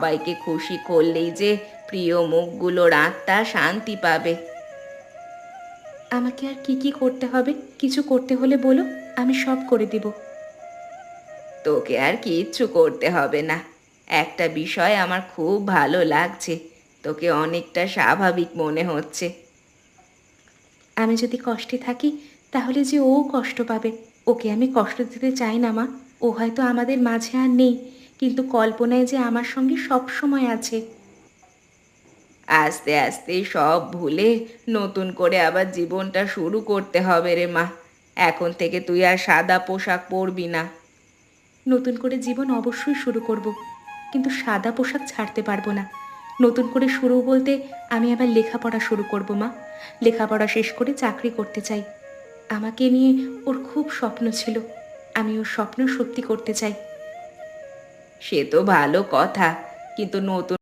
সবাইকে খুশি করলেই যে প্রিয় মুখগুলোর আত্মা শান্তি পাবে। আমাকে আর কি কি করতে হবে? কিছু করতে হলে বলো, আমি সব করে দেব। তোকে আর কিচ্ছু করতে হবে না। একটা বিষয় আমার খুব ভালো লাগছে, তোকে অনেকটা স্বাভাবিক মনে হচ্ছে। আমি যদি কষ্টে থাকি তাহলে যে ও কষ্ট পাবে, ওকে আমি কষ্ট দিতে চাই না মা। ও হয়তো আমাদের মাঝে আর নেই, কিন্তু কল্পনায় যে আমার সঙ্গে সব সময় আছে। আস্তে আস্তে সব ভুলে নতুন করে আবার জীবনটা শুরু করতে হবে রে মা। এখন থেকে তুই আর সাদা পোশাক পরবি না। নতুন করে জীবন অবশ্যই শুরু করব, কিন্তু সাদা পোশাক ছাড়তে পারবো না। নতুন করে শুরু বলতে আমি আবার লেখাপড়া শুরু করব মা। লেখাপড়া শেষ করে চাকরি করতে চাই। আমাকে নিয়ে ওর খুব স্বপ্ন ছিল, আমি ওর স্বপ্ন সত্যি করতে চাই। সে তো ভালো কথা, কিন্তু নতুন